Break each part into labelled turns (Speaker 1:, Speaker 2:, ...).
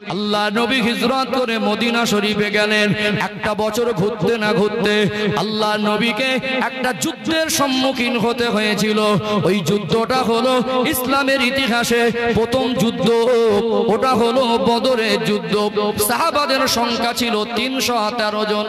Speaker 1: আল্লাহ নবী হিজরত করে মদিনা শরীফে গেলেন। একটা বছর ঘুরতে না ঘুরতে আল্লাহ নবীকে একটা যুদ্ধের সম্মুখীন হতে হয়েছিল। ওই যুদ্ধটা হলো ইসলামের ইতিহাসে প্রথম যুদ্ধ, ওটা হলো বদরের যুদ্ধ। সাহাবাদের সংখ্যা ছিল 313 জন,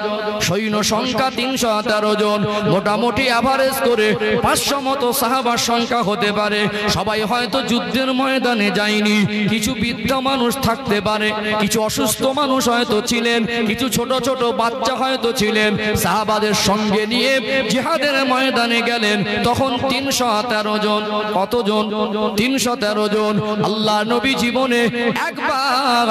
Speaker 1: সৈন্য সংখ্যা 313 জন। মোটামুটি এভারেজ করে 500 মতো সাহাবার সংখ্যা হতে পারে। সবাই হয়তো যুদ্ধের ময়দানে যায়নি, কিছু বৃদ্ধ মানুষ থাকতে পারে, কিছু অসুস্থ মানুষ হয়তো ছিলেন, কিছু ছোট ছোট বাচ্চা হয়তো ছিলেন। সাহাবাদের সঙ্গে নিয়ে জিহাদের ময়দানে গেলেন তখন 313 জন। কতজন? 313 জন। আল্লাহ নবী জীবনে একবার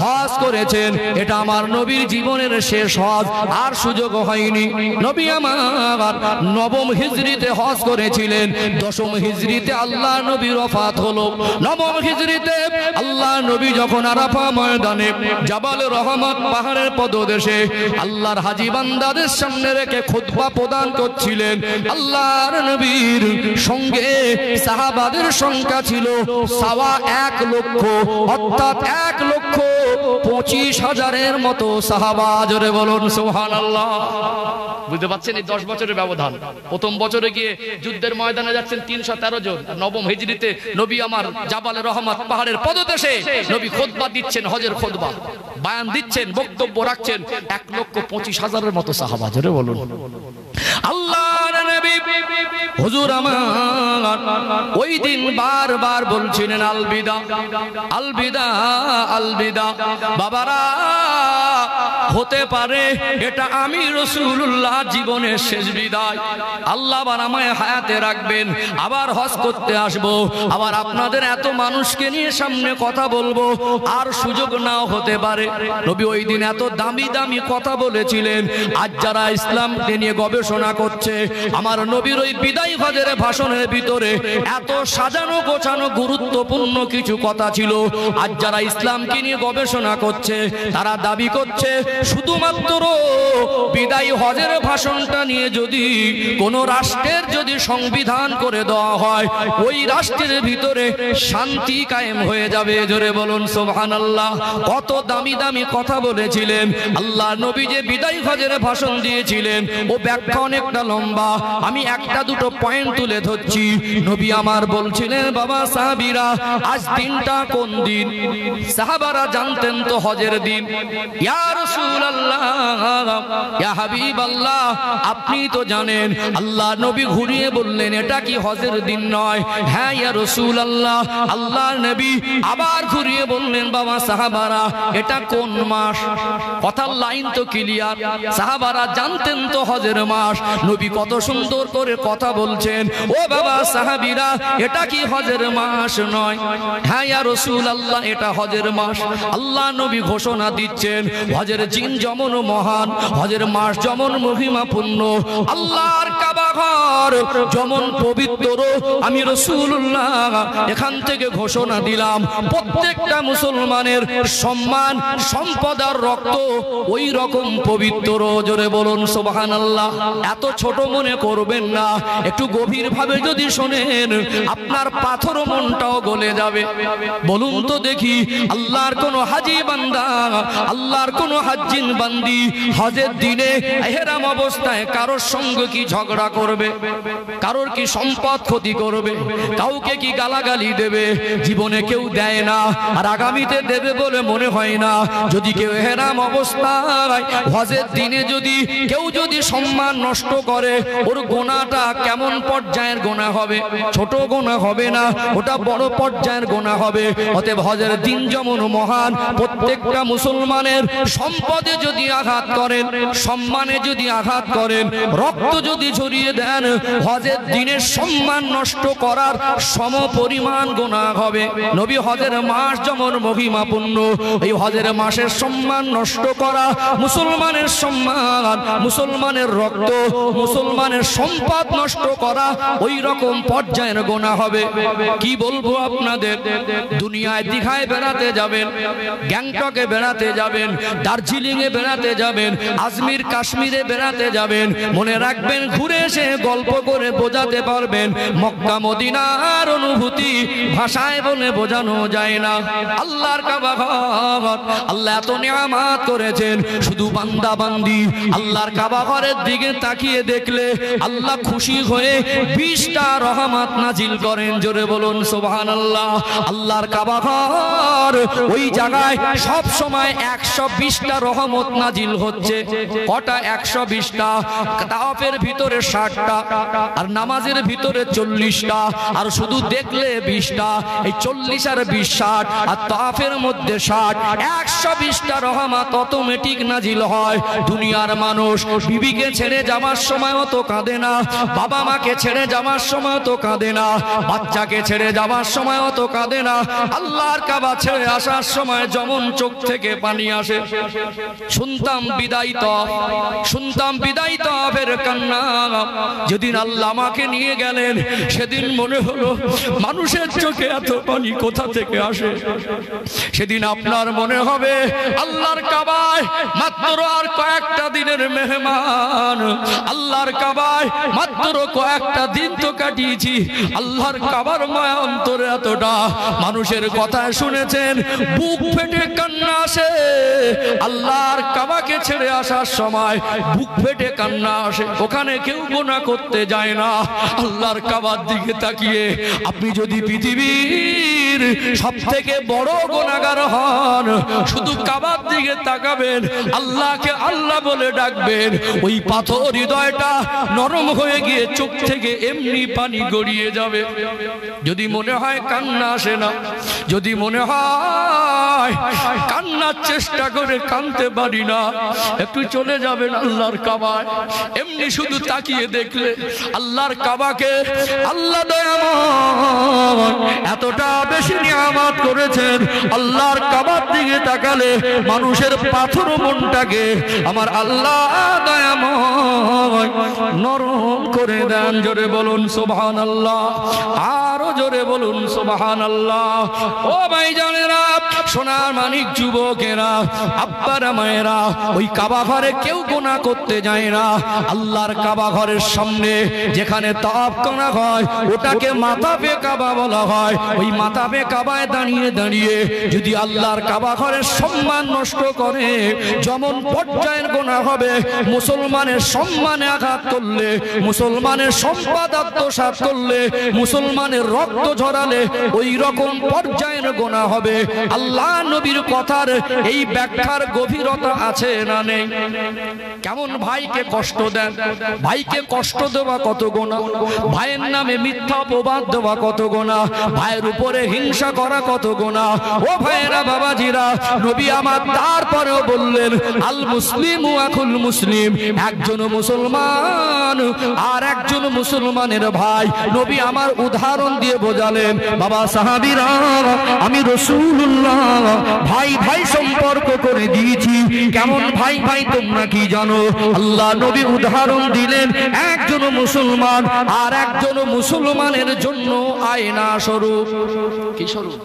Speaker 1: হজ করেছেন, এটা আমার নবীর জীবনের শেষ হজ, আর সুযোগ হয়নি। নবী আমার নবম হিজরিতে হজ করেছিলেন, দশম হিজরিতে আল্লাহ নবীর ওফাত হলো। নবম হিজরিতে আল্লাহ নবী যখন আরাফা ময়দানে জাবালে রহমত পাহাড়ের পদদেশে আল্লাহর হাজী বান্দাদের সামনে রেখে খুতবা প্রদান করছিলেন, আল্লাহর নবীর সঙ্গে সাহাবাদের সংখ্যা ছিল 1.25 লক্ষ, অর্থাৎ 1,25,000 মতো সাহাবা। জোরে বলুন সুবহানাল্লাহ। বুঝতে পারছেন এই 10 বছরের ব্যবধান। প্রথম বছরে গিয়ে যুদ্ধের ময়দানে যাচ্ছেন 313 জন, নবম হিজরিতে নবী আমার জাবালে রহমত পাহাড়ের পদদেশে নবী খুতবা দিচ্ছেন, হজের খুতবা বয়ান দিচ্ছেন, বক্তব্য রাখছেন। 1,25,000 মতো সাহাবা। জোরে বলুন আল্লাহর নবী হুজুর আমার ওই দিন বারবার বলছিলেন আলবিদা আলবিদা আলবিদা। বাবারা, হতে পারে এটা আমি রাসূলুল্লাহ জীবনের শেষ বিদায়। আল্লাহ আবার আমায় হায়াতে রাখবেন, আবার হজ করতে আসবো, আবার আপনাদের এত মানুষকে নিয়ে সামনে কথা বলবো, আর সুযোগ নাও হতে পারে। নবী ওই দিন এত দামি দামি কথা বলেছিলেন। আজ যারা ইসলামকে নিয়ে গবেষণা করছে, আমার নবীর ওই বিদায় হজের ভাষণের ভিতরে এত সাজানো গোছানো গুরুত্বপূর্ণ কিছু কথা ছিল। আজ যারা ইসলামকে নিয়ে গবেষণা করছে, তারা দাবি করছে শুধুমাত্র বিদায় হজের ভাষণটা নিয়ে যদি কোন রাষ্ট্রের যদি সংবিধান করে দেওয়া হয়, ওই রাষ্ট্রের ভিতরে শান্তি কায়েম হয়ে যাবে। জোরে বলুন সুবহানাল্লাহ। কত দামি দামি কথা বলেছিলেন। আল্লাহ নবী যে বিদায় হজের ভাষণ দিয়েছিলেন, ও ব্যাখ্যা অনেকটা লম্বা, আমি একটা দুটো পয়েন্ট তুলে ধরছি। নবী আমার বলছিলেন, বাবা সাহাবীরা, আজ দিনটা কোন দিন? সাহাবারা জানতেন তো হজের দিন। ইয়া রাসূলুল্লাহ, ইয়া হাবিবাল্লাহ, আপনি তো জানেন। আল্লাহ নবী ঘুরিয়ে বললেন, এটা কি হজের দিন নয়? হ্যাঁ ইয়া রাসূলুল্লাহ। আল্লাহ নবী আবার ঘুরিয়ে বললেন, বাবা সাহাবারা, এটা কোন মাস? কথার লাইন তো ক্লিয়ার। সাহাবারা জানতেন তো হজের মাস। নবী কত সুন্দর করে কথা বলছেন, ও বাবা সাহাবীরা, এটা কি হজের মাস নয়? হ্যাঁ ইয়া রাসূলুল্লাহ, এটা হজের মাস। আল্লাহ নবী ঘোষণা দিচ্ছেন, হজের দিন যেমন মহান, হজের মাস যেমন মহিমাপূর্ণ, আল্লাহর কাবা ঘর যেমন পবিত্র, আমি রাসূলুল্লাহ এখান থেকে ঘোষণা দিলাম, প্রত্যেকটা মুসলমানের সম্মান, সম্পদ আর রক্ত ওই রকম পবিত্র। জোরে বলুন সুবহানাল্লাহ। এত ছোট মনে করবেন না, একটু গভীর ভাবে যদি শোনেন, আপনার পাথর মনটাও গলে যাবে। বলুন তো দেখি, আল্লাহর কোন হাজী বান্দা, আল্লাহর কোন হাজ্জিন বান্দি হজের দিনে ইহরাম অবস্থায় কারোর সঙ্গে কি ঝগড়া করবে? কারোর কি সম্পদ ক্ষতি করবে? কাউকে কি গালাগালি দেবে? জীবনে কেউ দেয় না, আর আগামীতে দেবে বলে মনে হয় না। যদি কেউ ইহরাম অবস্থায় হজের দিনে যদি কেউ যদি সম্মান নষ্ট করে, ওর গুনাহটা কেমন পর্যায়ের গুনাহ হবে? ছোট গুনাহ হবে না, ওটা বড় পর্যায়ের গুনাহ হবে। অতএব হজের দিন যেমন মহান, প্রত্যেকটা মুসলমানের সম্পদে যদি আঘাত করেন, সম্মানে যদি আঘাত করেন, রক্ত যদি ঝরিয়ে দেন, হজের দিনের সম্মান নষ্ট করার সম পরিমাণ গুনাহ হবে। নবী হজের মাস যেমন মহিমাপূর্ণ, এই হজের মাসের সম্মান নষ্ট করা, মুসলমানের সম্মান, মুসলমানের রক্ত, মুসলমানের সম্পদ নষ্ট করা ওই রকম পর্যায়ের গুনাহ হবে। কি বলবো আপনাদের, দুনিয়ায় দীঘায় বেড়াতে যাবেন, গ্যাংটকে বেড়াতে যাবেন, দার্জিলিং দার্জিলিংয়ে বেড়াতে যাবেন, আজমির কাশ্মীরে বেড়াতে যাবেন, মনে রাখবেন ঘুরে এসে গল্প করে বোঝাতে পারবেন মক্কা মদিনার অনুভূতি ভাষায় বলে বোঝানো যায় না। আল্লাহর কাবা ঘর, আল্লাহ এত নিয়ামত করেছেন, শুধু বান্দা বান্দি আল্লাহর কাবা ঘরের দিকে তাকিয়ে দেখলে আল্লাহ খুশি হয়ে 20টা রহমত নাজিল করেন। জোরে বলুন সুবহানাল্লাহ। আল্লাহর কাবা ঘর ওই জায়গায় সব সময় 120টা রহমত নাজিল হচ্ছে। কটা? 120টা। তাওয়াফের ভিতরে 60টা, আর নামাজের ভিতরে 40টা, আর শুধু দেখলে 20টা। এই 40 আর 20 60, আর তাওয়াফের মধ্যে 60, 120টা রহমত অটোমেটিক নাজিল হয়। দুনিয়ার মানুষ বিবিকে ছেড়ে যাওয়ার সময় তো কাঁদে না, বাবা মাকে ছেড়ে যাওয়ার সময় তো কাঁদে না, বাচ্চাকে ছেড়ে যাওয়ার সময় তো কাঁদে না। আল্লাহর কাবা ছেড়ে আসার সময় যেমন চোখ থেকে পানি আসে। শুনতাম বিদায় তওয়াফের কান্না। যেদিন আল্লাহ আমাকে নিয়ে গেলেন সেদিন মনে হলো মানুষের চোখে এত পানি কোথা থেকে আসে। সেদিন আপনার মনে হবে আল্লাহর কাবায় মাত্র আর কয়েকটা দিনের মেহমান, আল্লাহর কাবায় মাত্র কয়েকটা দিন তো কাটিয়েছি, আল্লাহর কাবার মায়া অন্তরে এতটা। মানুষের কথা শুনেছেন বুক ফেটে কান্না আসে, আল্লাহর কাবাকে ছেড়ে আসার সময় বুক ফেটে কান্না আসে। ওখানে কেউ গুনাহ করতে যায় না, আল্লাহর কাবার দিকে তাকিয়ে আপনি যদি পৃথিবীর সবথেকে বড় গুনাহগার হন, শুধু কাবার দিকে তাকাবেন, আল্লাহকে আল্লাহ বলে ডাকবেন, ওই পাথর হৃদয়টা নরম হয়ে গিয়ে চোখ থেকে এমনি পানি গড়িয়ে যাবে। যদি মনে হয় কান্না আসে না, যদি মনে হয় কান্নার চেষ্টা করে কাঁদতে পারি না, একটু চলে যাবেন আল্লাহর কাবায়। এমনি শুধু তাকিয়ে দেখলে আল্লাহর কাবাকে আল্লাহ দয়াময় এতটা বেশি নিয়ামত করেছেন। আল্লাহর কাবার দিকে তাকালে মানুষের পাথর মনটাকে আমার আল্লাহ দয়াময় নরম করে দেন। জোরে বলুন সুবহানাল্লাহ, আরো জোরে বলুন সুবহানাল্লাহ। ও ভাইজানেরা, সোনার মানিক যুবকেরা, আব্বারা মায়েরা, ওই কাবা ঘরে কেউ গুনাহ করতে যায় না। আল্লাহর কাবা ঘরের সামনে যেখানে তাওয়াফ করা হয় ওটাকে মাতাবে কাবা বলা হয়। ওই মাতাবে কাবায় দাঁড়িয়ে দাঁড়িয়ে যদি আল্লাহর কাবা ঘরের সম্মান নষ্ট করে, যেমন পর্যায়ের গুনাহ হবে। মুসলমানের সম্মানে আঘাত করলে, মুসলমানের সম্পদ আত্মসাৎ করলে, মুসলমানের রক্ত ঝরালে ওই রকম পর্যায়ের গুনাহ হবে। আল্লাহ নবীর কথার এই ব্যাখ্যার গভীরতা আছে না নেই? কেমন ভাইকে কষ্ট দেন, ভাইকে কষ্ট দেওয়া কত গুনাহ, ভাইয়ের নামে মিথ্যা অপবাদ দেওয়া কত গুনাহ, ভাইয়ের উপরে হিংসা করা কত গুনাহ। ও ভাইয়েরা, বাবাজিরা, নবী আমার তারপরেও বললেন আল মুসলিমু আখুল মুসলিম, একজন মুসলমান আর একজন মুসলমানের ভাই। নবী আমার উদাহরণ দিয়ে বোঝালেন, বাবা সাহাবীরা, আমি রাসূলুল্লাহ ভাই ভাই সম্পর্ক করে দিয়েছি। কেমন ভাই ভাই তোমরা কি জানো? আল্লাহ নবী উদাহরণ দিলেন, একজন মুসলমান আর একজন মুসলমানের জন্য আয়না স্বরূপ। কি স্বরূপ?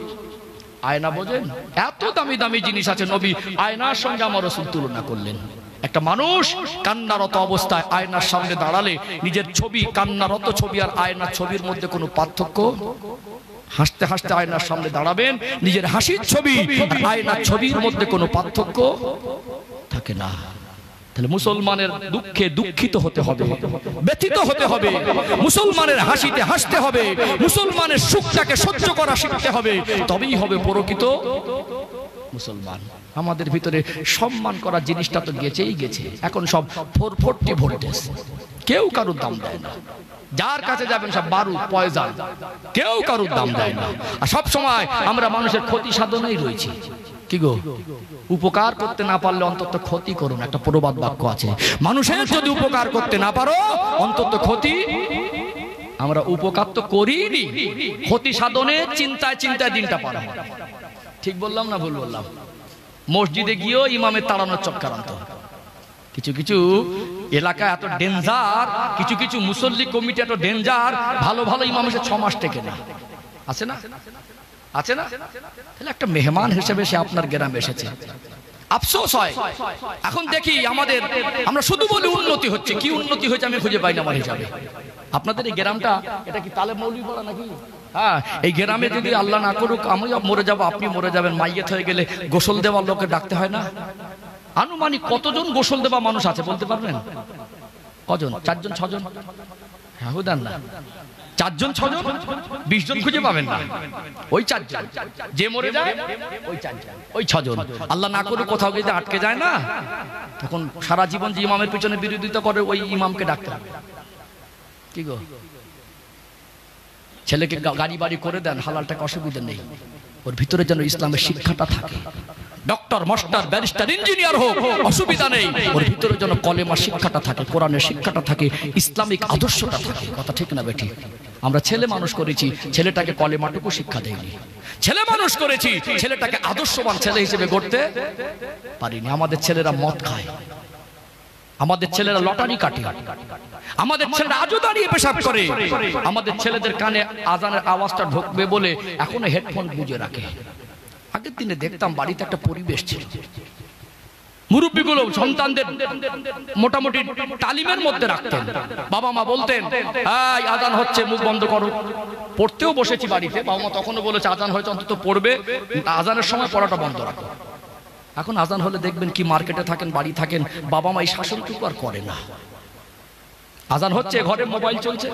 Speaker 1: আয়না বোঝেন? এত দামি দামি জিনিস আছে, নবী আয়নার সঙ্গে আমার রাসূল তুলনা করলেন। একটা মানুষ কান্নারত অবস্থায় আয়নার সামনে দাঁড়ালে নিজের ছবি, কান্নারত ছবি আর আয়নার ছবির মধ্যে কোনো পার্থক্য? হাসতে হাসতে আয়নার সামনে দাঁড়াবেন, নিজের হাসির ছবি আর আয়নার ছবির মধ্যে কোনো পার্থক্য থাকে না। তাহলে মুসলমানের দুঃখে দুঃখিত হতে হবে, ব্যথিত হতে হবে, মুসলমানের হাসিতে হাসতে হবে, মুসলমানের সুখটাকে সহ্য করা শিখতে হবে, তবেই হবে প্রকৃত মুসলমান। আমাদের ভিতরে সম্মান করার জিনিসটা তো গেছেই গেছে। এখন সব 440 ভোল্টেজ, কেউ কারোর দাম দেয় না। যার কাছে যাবেন সব বারুদ পয়জান, কেউ কারোর দাম দেয় না। আর সব সময় আমরা মানুষের ক্ষতি সাধনেই রয়েছি। কি গো, উপকার করতে না পারলে অন্তত ক্ষতি করুন। একটা প্রবাদ বাক্য আছে, মানুষের যদি উপকার করতে না পারো অন্তত ক্ষতি। আমরা উপকার তো করিনি, ক্ষতি সাধনে চিন্তায় চিন্তায় দিনটা পার হয়। ঠিক বললাম না ভুল বললাম? মসজিদে গিয়েও ইমামের তাড়ানোর চক্রান্ত। কিছু কিছু এলাকা এত ডেঞ্জার, কিছু কিছু মুসল্লি কমিটি এত ডেঞ্জার, ভালো ভালো ইমাম এসে 6 মাস টেকে না। আছে না? আছে না? তাহলে একটা মেহমান হিসেবে সে আপনার গ্রামে এসেছে, আফসোস হয়। এখন দেখি আমাদের, আমরা শুধু বলি উন্নতি হচ্ছে, কি উন্নতি হয়েছে আমি খুঁজে পাই না আমার হিসাবে। আপনাদের এই গ্রামটা, এটা কি তালেব মৌলভী পড়া নাকি? হ্যাঁ, এই গ্রামে যদি আল্লাহ না করুক আমি মরে যাবো, আপনি মরে যাবেন, মাইয়েত হয়ে গেলে গোসল দেওয়ার লোককে ডাকতে হয় না? আনুমানিক কতজন গোসল দেওয়া মানুষ আছে বলতে পারবেন? কজন? 4 জন 6 জন? হ্যাঁ, হুদান না, 4 জন 6 জন, 20 জন খুঁজে পাবেন না। ওই 4 জন যে মরে যায়, ওই 4 জন, ওই 6 জন। আল্লাহ না করুক কোথাও গিয়ে আটকে যায় না, তখন সারা জীবন যে ইমামের পিছনে বিরোধিতা করে ওই ইমামকে ডাকতে হবে। কি গো, ছেলেকে গাড়ি বাড়ি করে দেন, হালালটাকে অসুবিধা নেই, ওর ভিতরে যেন ইসলামের শিক্ষাটা থাকে। ডক্টর, মাস্টার, ব্যারিস্টার, ইঞ্জিনিয়ার হোক, অসুবিধা নেই, ওর ভিতরে যেন কলেমা শিক্ষাটা থাকে, কোরআনের শিক্ষাটা থাকে, ইসলামিক আদর্শটা থাকে। কথা ঠিক না বেঠিক? আমরা ছেলে মানুষ করেছি, ছেলেটাকে কলেমাটুকু শিক্ষা দেয়নি। ছেলে মানুষ করেছি, ছেলেটাকে আদর্শবান ছেলে হিসেবে গড়তে পারিনি। আমাদের ছেলেরা মদ খায়, আমাদের ছেলেরা লটারি কাটে, আমাদের ছেলেরা আজও দাঁড়িয়ে পেশাব করে, আমাদের ছেলেদের কানে আজানের আওয়াজটা ঢুকবে বলে এখনো হেডফোন গুঁজে রাখে। আগের দিনে দেখতাম বাড়িতে একটা পরিবেশ ছিল, মুরব্বীগুলো সন্তানদের মোটামুটি তালিমের মধ্যে রাখতেন। বাবা মা বলতেন, এই আজান হচ্ছে, মুখ বন্ধ করো। পড়তেও বসেছি বাড়িতে, বাবা মা তখনও বলেছে আজান হয়েছে অন্তত পড়বে, আজানের সময় পড়াটা বন্ধ রাখো। এখন আজান হলে দেখবেন কি মার্কেটে থাকেন, বাড়ি থাকেন, বাবা মা এই শাসনটুকু আর করে না। আজান হচ্ছে, ঘরে মোবাইল চলছে,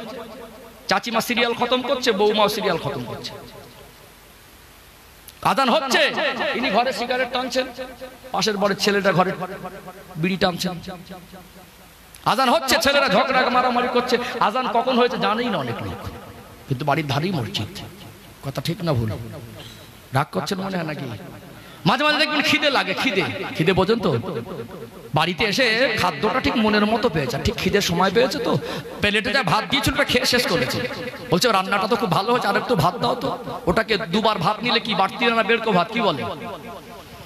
Speaker 1: চাচিমা সিরিয়াল খতম করছে, বৌমাও সিরিয়াল খতম করছে। আজান হচ্ছে, ইনি ঘরে সিগারেট টানছেন, পাশের বাড়ির ছেলেটা ঘরে বিড়ি টানছেন। আজান হচ্ছে, ছেলেরা ঝগড়া মারামারি করছে। আজান কখন হয়েছে জানেই না অনেক লোক, কিন্তু বাড়ির ধারেই মসজিদ। কথা ঠিক না ভুল? রাগ করছেন মনে হয় নাকি? মাঝে মাঝে দেখবেন খিদে লাগে, খিদে বোঝেন তো, বাড়িতে এসে খাদ্যটা ঠিক মনের মতো পেয়েছে, ঠিক খিদের সময় পেয়েছে, তো প্লেটে যা ভাত দিয়েছিল খেয়ে শেষ করেছে, বলছে রান্নাটা তো খুব ভালো হয়েছে, আর একটু ভাত দাও তো। ওটাকে দুবার ভাত নিলে কি বাড়তি রান্না, বের করে ভাত কি বলে,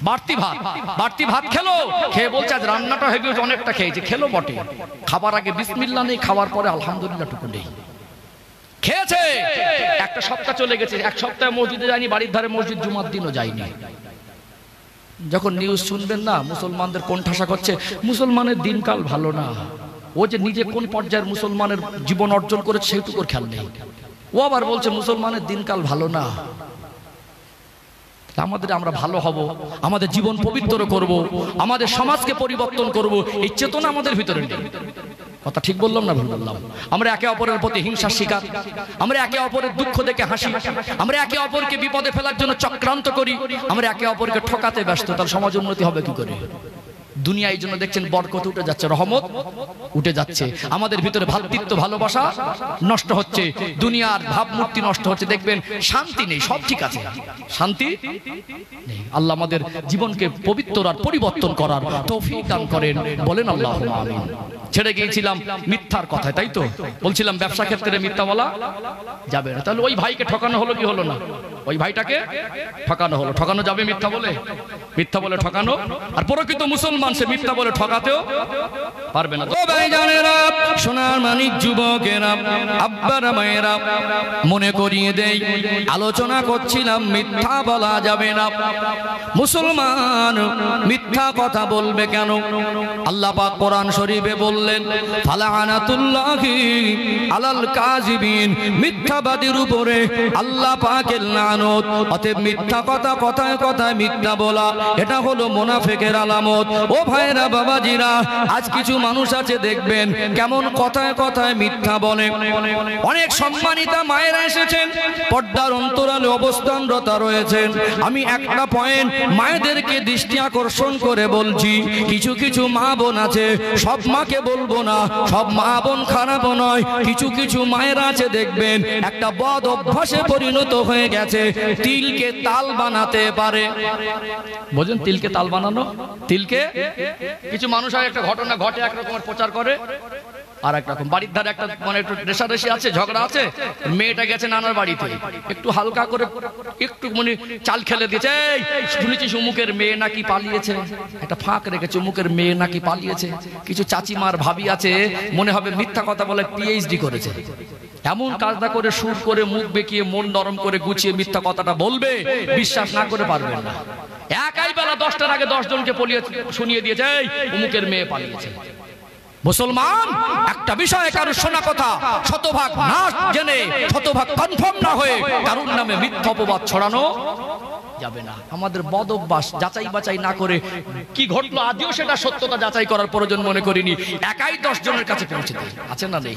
Speaker 1: বাড়তি ভাত খেলো, খেয়ে বলছে আজ রান্নাটা হেভি হয়েছে, অনেকটা খেয়েছে। খেলো বটে, খাবার আগে বিসমিল্লাহ নেই, খাওয়ার পরে আলহামদুলিল্লাহ টুকু নেই, খেয়েছে। একটা সপ্তাহ চলে গেছে, 1 সপ্তাহ মসজিদে যায়নি, বাড়ির ধারে মসজিদ জুমার দিনও যায়নি। যখন নিউজ শুনবেন না মুসলমানদের কোন ঠাসা করছে, মুসলমানের দিনকাল ভালো না, ও যে নিজে কোন পর্যায়ের মুসলমানের জীবন অর্জন করেছে সেইটুকুর খেয়াল নেই। ও আবার বলছে মুসলমানের দিনকাল ভালো না। আমাদের, আমরা ভালো হব, আমাদের জীবন পবিত্র করব, আমাদের সমাজকে পরিবর্তন করব, এই চেতনা আমাদের ভিতরে নেই। কথা ঠিক বললাম না ভুল বললাম? আমরা একে অপরের প্রতি হিংসার শিকার, আমরা একে অপরের দুঃখ দেখে হাসি, আমরা একে অপরকে বিপদে ফেলার জন্য চক্রান্ত করি, আমরা একে অপরকে ঠকাতে ব্যস্ত। তার সমাজ উন্নতি হবে কি করে? দুনিয়া এই জন্য দেখছেন বরকত উঠে যাচ্ছে, রহমত উঠে যাচ্ছে, আমাদের ভিতরে ভ্রাতৃত্ব ভালোবাসা নষ্ট হচ্ছে, দুনিয়ার ভাবমূর্তি নষ্ট হচ্ছে। দেখবেন শান্তি নেই, সব ঠিক আছে, শান্তি নেই। আল্লাহ আমাদের জীবনকে পবিত্র আর পরিবর্তন করার তৌফিক দান করেন, বলেন আল্লাহুম্মা আমিন। ছেড়ে গিয়েছিলাম মিথ্যার কথায়, তাই তো বলছিলাম ব্যবসা ক্ষেত্রে মিথ্যা বলা যাবে না। তাহলে ওই ভাইকে ঠকানো হলো কি হলো না? ওই ভাইটাকে ঠকানো হলো। ঠকানো যাবে মিথ্যা বলে? মিথ্যা বলে ঠকানো, আর প্রকৃত মুসলমান সে মিথ্যা বলে ঠকাতেও পারবে না। তো ভাইজানেরা, সোনার মানিক যুবকেরা, আব্বারা মায়েরা, মনে করিয়ে দেই, আলোচনা করছিলাম মিথ্যা বলা যাবে না। মুসলমান মিথ্যা কথা বলবে কেন? আল্লাহ পাক কোরআন শরীফে বললেন, ফালানাতুল্লাহি আলাল কাযিবিন, মিথ্যাবাদীর উপরে আল্লাহ পাকের লানত। অতএব মিথ্যা কথা, কথায় কথায় মিথ্যা বলা, এটা হলো মুনাফিকের আলামত। ও ভাইরা, বাবাজিরা, আজ কিছু মানুষ আছে দেখবেন কেমন কথায় কথায় মিথ্যা বলে। অনেক সম্মানিতা মায়েরা এসেছেন, পর্দার অন্তরালে অবস্থানরত রয়েছেন। আমি একটা পয়েন্ট মায়েদেরকে দৃষ্টি আকর্ষণ করে বলছি, কিছু কিছু মা বোন আছে, সব মাকে বলবো না, সব মা বোন খারাপ নয়, কিছু কিছু মায়েরা আছে দেখবেন একটা বদ অভ্যাসে পরিণত হয়ে গেছে, তিলকে তাল বানাতে পারে। বুঝলেন তিলকে তাল বানানো? তিলকে কিছু মানুষ হয়, একটা ঘটনা ঘটে, এক রকমের প্রচার করে, আর এক রকম। বাড়ির ধারে একটা মানে একটু রেশারেশি আছে, ঝগড়া আছে, মেয়েটা গেছে নানার বাড়িতে, একটু হালকা করে একটু মানে চাল খেলে দিয়েছে, শুনেছিস উমুকের মেয়ে নাকি পালিয়েছে, একটা ফাঁক রেখেছে, উমুকের মেয়ে নাকি পালিয়েছে। কিছু চাচিমার ভাবি আছে, মনে হবে মিথ্যা কথা বলে পিএইচডি করেছে, এমন কাজটা করে সুর করে মুখ বেঁকিয়ে মন নরম করে গুছিয়ে মিথ্যা কথাটা বলবে, বিশ্বাস না করে পারবেন না। একাই বেলা 10টার আগে 10 জনকে শুনিয়ে দিয়েছে এই অমুকের মেয়ে পালিয়েছে। মুসলমান একটা বিষয় কারোর শোনা কথা শতভাগ না জেনে শতভাগ কনফার্ম না হয়ে কারোর নামে মিথ্যা অপবাদ ছড়ানো যাবে না। আমাদের বদ অভ্যাস যাচাই বাছাই না করে কি ঘটলো আজও সেটা সত্যতা যাচাই করার প্রয়োজন মনে করিনি, একাই 10 জনের কাছে পৌঁছে দেয়। আছে না নেই?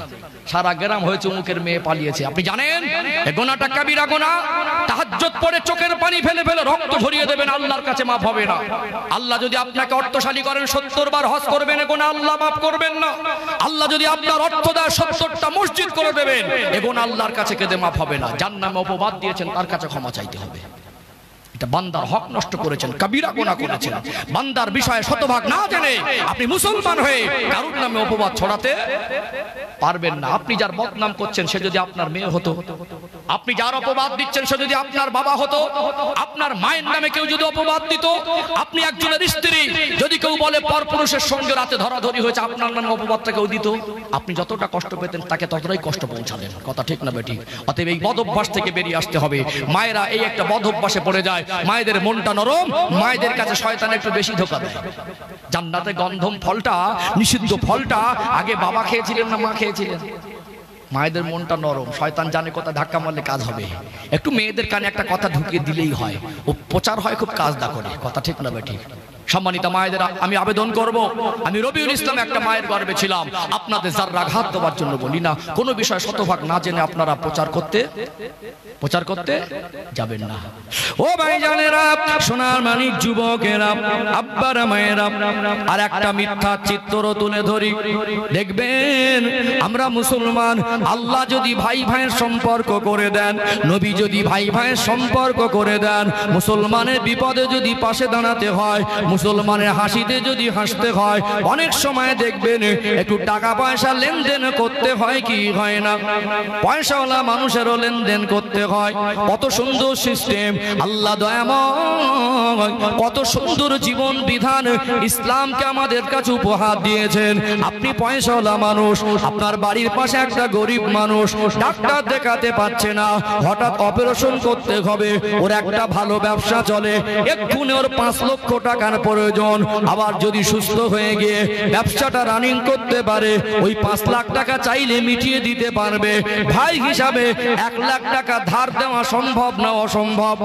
Speaker 1: সারা গ্রাম হয়েছে অমুকের মেয়ে পালিয়েছে। আপনি জানেন এই গুনাহটা কাবিরা গুনাহ। তাহাজ্জুদ পড়ে চোখের পানি ফেলে ফেলে রক্ত ঝরিয়ে দেবেন, আল্লাহর কাছে মাফ হবে না। আল্লাহ যদি আপনাকে অর্থশালী করেন 70 বার হজ করবেন, এ গুনাহ আল্লাহ মাফ করবেন না। আল্লাহ যদি আপনার অর্থ দেয় 70টা মসজিদ করে দেবেন, এ গুনাহ আল্লাহর কাছে কেঁদে মাফ হবে না। যার নামে অপবাদ দিয়েছেন তার কাছে ক্ষমা চাইতে হবে। বান্দার হক নষ্ট করেছেন, কবিরা গুনাহ করেছেন। বান্দার বিষয়ে শতভাগ না জেনে আপনি মুসলমান হয়ে কারোর নামে অপবাদ ছড়াতে পারবেন না। আপনি যার বদনাম করছেন সে যদি আপনার মেয়ে হতো, আপনি যার অপবাদ দিচ্ছেন সে যদি আপনার বাবা হতো, আপনার মায়ের নামে কেউ যদি অপবাদ দিত, আপনি একজনের স্ত্রী যদি কেউ বলে পরপুরুষের সঙ্গে রাতে ধরাধরি হয়েছে আপনার নামে অপবাদটা কেউ দিত, আপনি যতটা কষ্ট পেতেন তাকে ততটাই কষ্ট পৌঁছালেন। কথা ঠিক না বেঠিক? অতএব এই বদ অভ্যাস থেকে বেরিয়ে আসতে হবে। মায়েরা এই একটা বদ অভ্যাসে পড়ে যায়, মায়েদের মনটা নরম, মায়েদের কাছে শয়তান একটু বেশি ধোঁকা দেয়। জান্নাতে গন্ধম ফলটা, নিষিদ্ধ ফলটা আগে বাবা খেয়েছিলেন না মা খেয়েছিলেন? মায়েদের মনটা নরম, শয়তান জানে কথা ধাক্কা মারলে কাজ হবে। একটু মেয়েদের কানে একটা কথা ঢুকিয়ে দিলেই হয়, ও প্রচার হয় খুব কাজটা করে। কথা ঠিক না বেঠিক? সম্মানিত মায়েদের আমি আবেদন করব, আমি রবিউল ইসলাম একটা মায়ের গর্বে ছিলাম, আপনাদের যারা ঘাত দেওয়ার জন্য বলি না, কোনো বিষয় শতভাগ না জেনে আপনারা প্রচার করতে যাবেন না। ও ভাইজানেরা, সোনার মানিক যুবকেরা, আব্বারা মায়েরা, আর একটা মিথ্যা চিত্র তুলে ধরি। দেখবেন আমরা মুসলমান, আল্লাহ যদি ভাই ভাইয়ের সম্পর্ক করে দেন, নবী যদি ভাই ভাইয়ের সম্পর্ক করে দেন, মুসলমানের বিপদে যদি পাশে দাঁড়াতে হয়, মুসলমানের হাসিতে যদি হাসতে হয়, অনেক সময় দেখবেন একটু টাকা পয়সা লেনদেন করতে হয় কি হয় না? পয়সাওয়ালা মানুষেরও লেনদেন করতে হয়। কত সুন্দর সিস্টেম আল্লাহ দয়াময়, কত সুন্দর জীবন বিধান ইসলামকে আমাদের কাছে উপহার দিয়েছেন। আপনি পয়সাওয়ালা মানুষ, আপনার বাড়ির পাশে একটা গরিব মানুষ ডাক্তার দেখাতে পাচ্ছে না, হঠাৎ অপারেশন করতে হবে, ওর একটা ভালো ব্যবসা চলে, এক্ষুনি ওর 5 লক্ষ টাকার প্রয়োজন। আবার যদি সুস্থ হয়ে গিয়ে ব্যবসাটা রানিং করতে পারে, ওই 5 লাখ টাকা চাইলে মিটিয়ে দিতে পারবে। ভাই হিসাবে 1 লাখ টাকা ধার দেওয়া সম্ভব না অসম্ভব?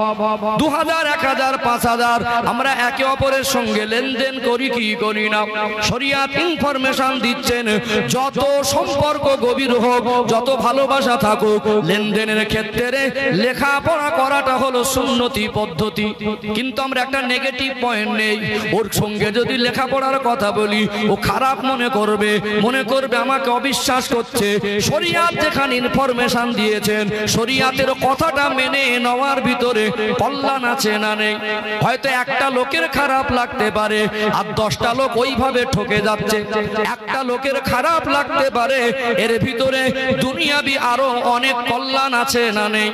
Speaker 1: 2000, 1000, 5000 আমরা একে অপরের সঙ্গে লেনদেন করি কি করি না? শরিয়াত ইনফরমেশন দিচ্ছেন, যত সম্পর্ক গভীর হোক, যত ভালোবাসা থাকুক, লেনদেনের ক্ষেত্রে লেখাপড়া করাটা হলো সুন্নতি পদ্ধতি। কিন্তু আমরা একটা নেগেটিভ পয়েন্ট নেই, ওর সঙ্গে যদি লেখাপড়ার কথা বলি ও খারাপ মনে করবে আমাকে অবিশ্বাস করছে। শরিয়াত যেখানে ইনফরমেশন দিয়েছেন, শরিয়াতের কথাটা মেনে নেওয়ার ভিতরে কল্যাণ আছে না নেই? হয়তো একটা লোকের খারাপ লাগতে পারে আর 10টা লোক ওইভাবে ঠকে যাচ্ছে, একটা লোকের খারাপ লাগতে পারে, এর ভিতরে দুনিয়াবি আরো অনেক কল্যাণ আছে না নেই?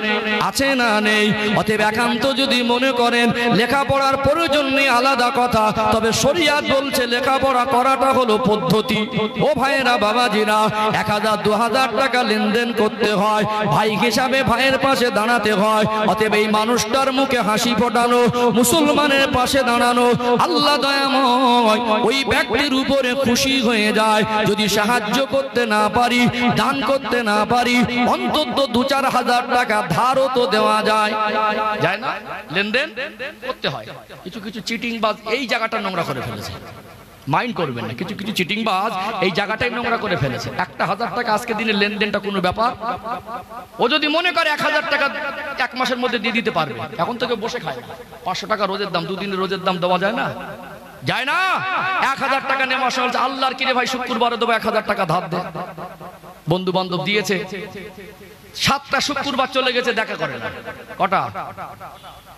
Speaker 1: আছে না নেই? অতএব একান্ত যদি মনে করেন লেখাপড়ার প্রয়োজন নেই আলাদা কথা, তবে শরিয়াত বলছে লেখাপড়া করাটা হলো পদ্ধতি। ও ভাইয়েরা, বাবাজিরা, 1000, 2000 টাকা লেনদেন করতে হয়, ভাই হিসাবে ভাইয়ের পাশে দাঁড়াতে হয়। অতএব এই মানুষটার মুখে হাসি ফোটানো, মুসলমানের পাশে দাঁড়ানো, আল্লাহ দয়াময় ওই ব্যক্তির উপরে খুশি হয়ে যায়। যদি সাহায্য করতে না পারি, দান করতে না পারি, অন্তত 2-4 হাজার টাকা ধারও তো দেওয়া যায় না? লেনদেন করতে হয়। কিছু কিছু চিটিং বাজ এই জায়গাটা নোংরা করে ফেলেছে, মাইন্ড করবেন না, কিছু কিছু চিটিং বাজ এই জায়গাটাই নোংরা করে ফেলেছে। 1000 টাকা আজকে দিনে লেনদেনটা কোনো ব্যাপার? ও যদি মনে করে 1000 টাকা 1 মাসের মধ্যে দিয়ে দিতে পারবে, এখন থেকে বসে খায় না। 500 টাকা রোজের দাম, 2 দিনের রোজের দাম দেওয়া যায় না? যায় না? 1000 টাকা নেওয়া সহজ। আল্লাহর কিরে ভাই, শুক্রবারে দেবো 1000 টাকা ধার দে। বন্ধু বান্ধব দিয়েছে, 7টা শুক্রবার চলে গেছে, দেখা করে না। কটা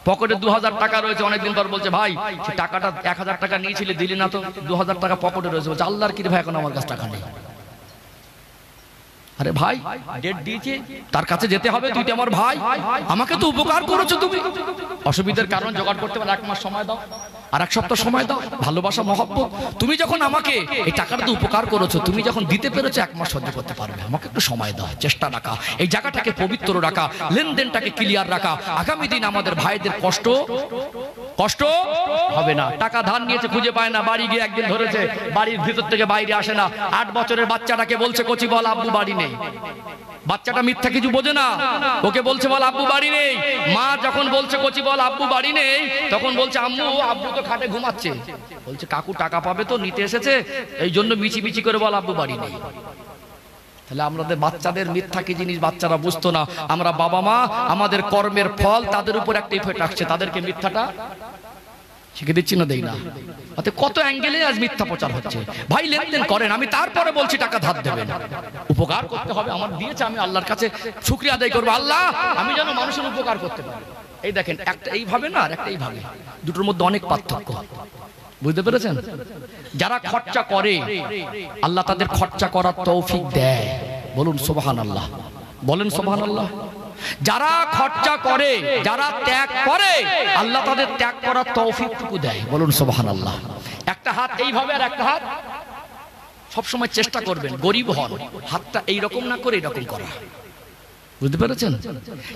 Speaker 1: পকেটে 2000 টাকা রয়েছে, অনেকদিন পর বলছে ভাই টাকাটা 1000 টাকা নিয়েছিলে দিলি না তো, 2000 টাকা পকেটে রয়েছে। বলছে আল্লাহর কি ভাই, এখন আমার কাছে টাকা নেই। আরে ভাই, ডেট দিয়েছে, তার কাছে যেতে হবে, তুই তো আমার ভাই, আমাকে তো উপকার করেছো তুমি। অসুবিধার কারণ জোগাড় করতে পারলে 1 মাস সময় দাও, আর 1 সপ্তাহ সময় দাও। ভালোবাসা, মহব্বত, তুমি যখন আমাকে এই টাকাটা তো উপকার করেছো, তুমি যখন দিতে পেরেছো 1 মাস সহ্য করতে পারবে, আমাকে একটু সময় দাও। চেষ্টা রাখা, এই জায়গাটাকে পবিত্র রাখা, লেনদেনটাকে ক্লিয়ার রাখা। আগামী দিন আমাদের ভাইদের কষ্ট কষ্ট হবে না। টাকা ধার নিয়েছে, খুঁজে পায় না, বাড়ি গিয়ে একদিন ধরেছে, বাড়ির ভিতর থেকে বাইরে আসে না। 8 বছরের বাচ্চাটাকে বলছে কচি বল আব্বু বাড়ি নেই। বাচ্চাটা মিথ্যা কিছু বোঝে না, ওকে বলছে বল আব্বু বাড়ি নেই। মা যখন বলছে কচি বল আব্বু বাড়ি নেই, তখন বলছে আম্মু আব্বু তো খাটে ঘুমাচ্ছে। বলছে কাকু টাকা পাবে তো, নিতে এসেছে, এই জন্য মিছি মিছি করে বল আব্বু বাড়ি নেই। তাহলে আমাদের বাচ্চাদের মিথ্যা কি জিনিস বাচ্চারা বুঝতো না। আমরা বাবা মা আমাদের কর্মের ফল তাদের উপর একটা ইফেক্ট আসছে, তাদেরকে মিথ্যাটা শিখে দিচ্ছি না, দেই না। কত অ্যাঙ্গেলে আজ মিথ্যা প্রচার হচ্ছে। ভাই লেনদেন করেন, আমি তারপরে বলছি টাকা ধার দেবেন, উপকার করতে হবে। আমার দিয়েছে, আমি আল্লাহর কাছে শুকরিয়া আদায় করবো, আল্লাহ আমি যেন মানুষের উপকার করতে পারি। এই দেখেন, একটা এইভাবে না আর একটা এইভাবে, দুটোর মধ্যে অনেক পার্থক্য, বুঝতে পেরেছেন? যারা খরচা করে আল্লাহ তাদের খরচা করার তৌফিক দেয়, বলুন সুবহানাল্লাহ, বলেন সুবহানাল্লাহ। যারা খরচা করে, যারা ত্যাগ করে, আল্লাহ তাদের ত্যাগ করার তৌফিকটুকু দেয়, বলুন সুবহানাল্লাহ। একটা হাত এইভাবে আর একটা হাত, সবসময় চেষ্টা করবেন গরিব হন, হাতটা এইরকম না করে এরকম করা, বুঝতে পেরেছেন?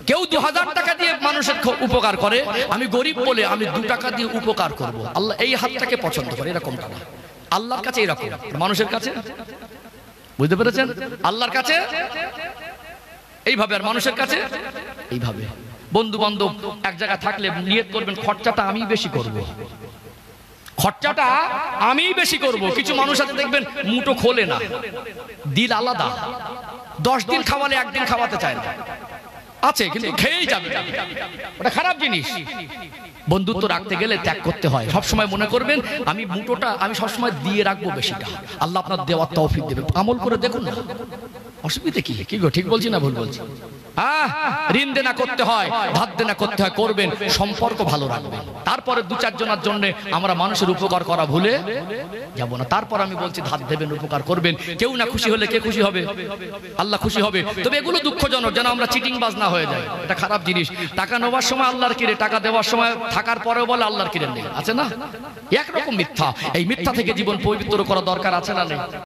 Speaker 1: কেউ 2000 টাকা দিয়ে মানুষের উপকার করে, আমি গরিব বলে আমি 2 টাকা দিয়ে উপকার করব। আল্লাহ এই হাতটাকে পছন্দ করে, এরকমটা না। আল্লাহর কাছে এরকম, মানুষের কাছে, বুঝতে পেরেছেন? আল্লাহর কাছে এইভাবে আর মানুষের কাছে এইভাবে। বন্ধু বান্ধব এক জায়গায় থাকলে নিয়ত করবেন খরচাটা আমি বেশি করব, খরচাটা আমি বেশি করব। কিছু মানুষ আছে দেখবেন মুঠো খোলে না, দিল আলাদা, 10 দিন খাওয়ালে 1 দিন খাওয়াতে চায় না, আছে কিন্তু খেয়েই যাবে, ওটা খারাপ জিনিস। বন্ধুত্ব রাখতে গেলে ত্যাগ করতে হয়। সবসময় মনে করবেন আমি মুঠোটা আমি সবসময় দিয়ে রাখবো বেশিটা, আল্লাহ আপনার দেওয়ার তৌফিক দেবে। আমল করে দেখুন না, অসুবিধা কি? কি গো, ঠিক বলছি না ভুল বলছি? ঋণ দেনা করতে হয়, ধার দেনা করতে হয়, করবেন, সম্পর্ক ভালো রাখবেন। তারপরে 2-4 জনের জন্য আমরা মানুষের উপকার করা ভুলে যাব না। তারপর আমি বলছি ধার দেবেন, উপকার করবেন। কেউ না খুশি হলে কে খুশি হবে? আল্লাহ খুশি হবে। তবে এগুলো দুঃখজনক, যেন আমরা চিটিং বাজ না হয়ে যায়, এটা খারাপ জিনিস। টাকা নেওয়ার সময় আল্লাহর কিরে, টাকা দেওয়ার সময় থাকার পরেও বলে আল্লাহর কিরে নেই, আছে না? একরকম মিথ্যা। এই মিথ্যা থেকে জীবন পবিত্র করা দরকার আছে না নেই?